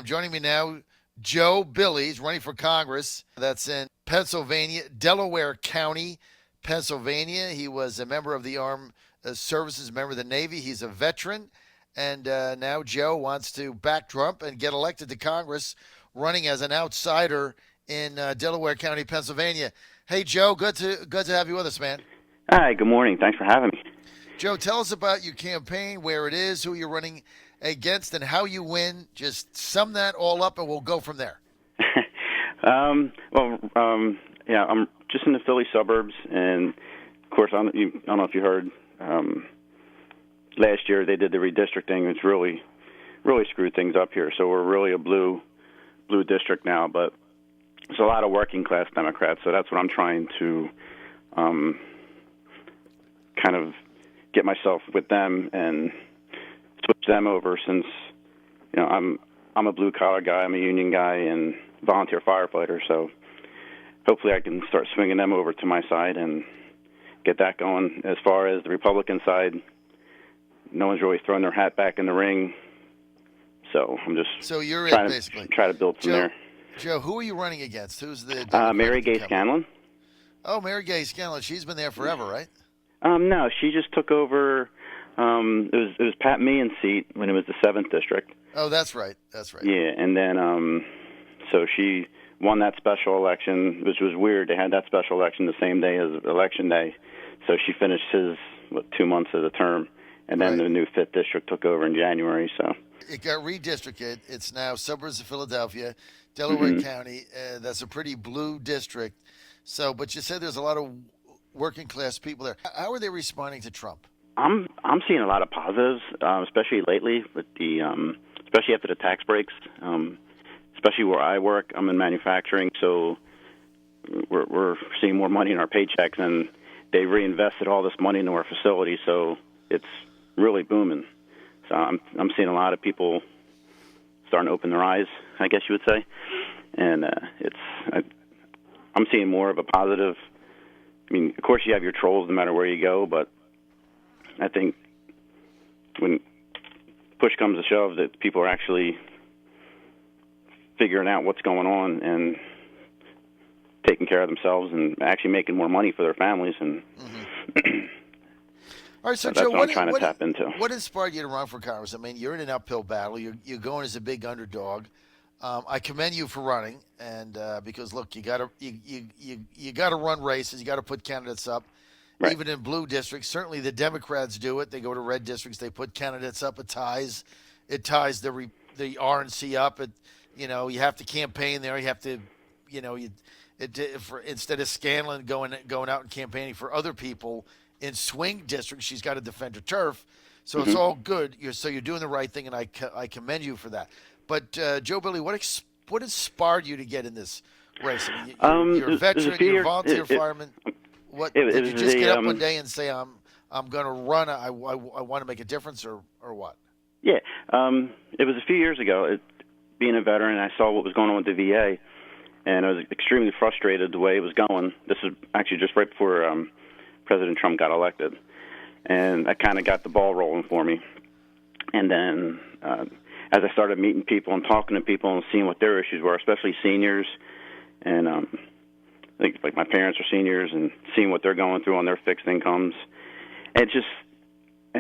Joining me now, Joe Billie. He's running for Congress. That's in Pennsylvania, Delaware County, Pennsylvania. He was a member of the Armed Services, member of the Navy. He's a veteran. And now Joe wants to back Trump and get elected to Congress, running as an outsider in Delaware County, Pennsylvania. Hey, Joe, good to have you with us, man. Hi, good morning. Thanks for having me. Joe, tell us about your campaign, where it is, who you're running against, and how you win. Just sum that all up, and we'll go from there. Yeah, I'm just in the Philly suburbs, and of course, I don't know if you heard. Last year they did the redistricting, which really screwed things up here. So we're really a blue district now, but there's a lot of working class Democrats. So that's what I'm trying to kind of get myself with them and switch them over, since I'm a blue collar guy, I'm a union guy, and volunteer firefighter. So hopefully I can start swinging them over to my side and get that going. As far as the Republican side, no one's really throwing their hat back in the ring. So I'm just trying to build from there. Joe, who are you running against? Who's the Mary Gay Scanlon. Oh, Mary Gay Scanlon. She's been there forever, right? No, she just took over. It was Pat Meehan's seat when it was the 7th district. Oh, that's right. Yeah, and then so she won that special election, which was weird. They had that special election the same day as Election Day, so she finished his 2 months of the term, and then the new 5th district took over in January. So it got redistricted. It's now suburbs of Philadelphia, Delaware County. That's a pretty blue district. So, but you said there's a lot of working class people there. How are they responding to Trump? I'm seeing a lot of positives, especially lately with the especially after the tax breaks. Especially where I work, I'm in manufacturing, so we're seeing more money in our paychecks, and they reinvested all this money into our facility, so it's really booming. So I'm seeing a lot of people starting to open their eyes, I guess you would say, and I'm seeing more of a positive. I mean, of course you have your trolls no matter where you go, but I think when push comes to shove, that people are actually figuring out what's going on and taking care of themselves and actually making more money for their families. And all right, so that's Joe, what I'm trying to tap into. What inspired you to run for Congress? I mean, you're in an uphill battle. You're going as a big underdog. I commend you for running, and because look, you gotta run races. You got to put candidates up, even in blue districts. Certainly, the Democrats do it. They go to red districts. They put candidates up. It ties the RNC up. You have to campaign there. You have to, instead of Scanlon going out and campaigning for other people in swing districts, she's got to defend her turf. So it's all good. You're doing the right thing, and I commend you for that. But Joe Billie, what inspired you to get in this race? I mean, you're a veteran. You're a volunteer fireman. Did you just get up one day and say, I'm going to run? I want to make a difference, or what? Yeah, it was a few years ago. Being a veteran, I saw what was going on with the VA, and I was extremely frustrated the way it was going. This was actually just right before President Trump got elected, and that kind of got the ball rolling for me. And then as I started meeting people and talking to people and seeing what their issues were, especially seniors, and I think like my parents are seniors, and seeing what they're going through on their fixed incomes, and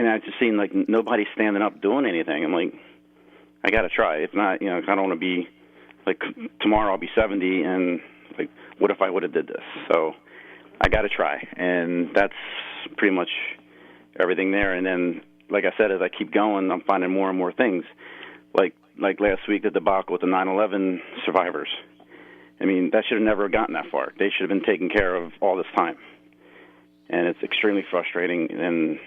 I just seen like nobody standing up doing anything. I'm like, I got to try. If not, I don't want to be like tomorrow I'll be 70 and like, what if I would have did this? So I got to try, and that's pretty much everything there. And then, like I said, as I keep going, I'm finding more and more things. Like last week, the debacle with the 9/11 survivors. I mean, that should have never gotten that far. They should have been taken care of all this time, and it's extremely frustrating. And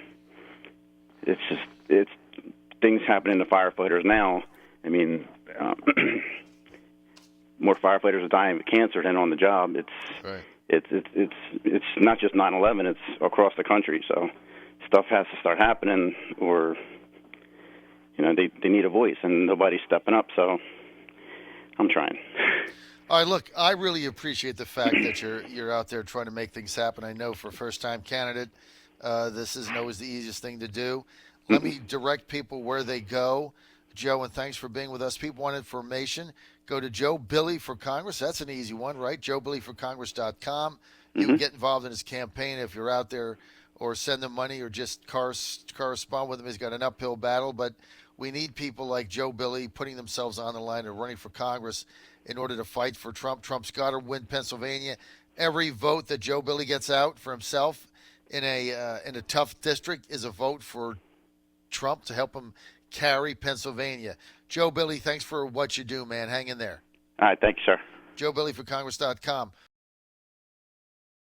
it's things happening to firefighters now. I mean, more firefighters are dying of cancer than on the job. It's not just 9/11; it's across the country. So stuff has to start happening, or they need a voice, and nobody's stepping up. So I'm trying. All right, look, I really appreciate the fact that you're out there trying to make things happen. I know for a first-time candidate, this isn't always the easiest thing to do. Let me direct people where they go. Joe, and thanks for being with us. People want information. Go to Joe Billie for Congress. That's an easy one, right? JoeBillieForCongress.com. You can get involved in his campaign if you're out there, or send him money, or just correspond with him. He's got an uphill battle, but we need people like Joe Billie putting themselves on the line and running for Congress in order to fight for Trump. Trump's got to win Pennsylvania. Every vote that Joe Billie gets out for himself in a tough district is a vote for Trump to help him carry Pennsylvania. Joe Billie, thanks for what you do, man. Hang in there. All right. Thank you, sir. JoeBillieForCongress.com.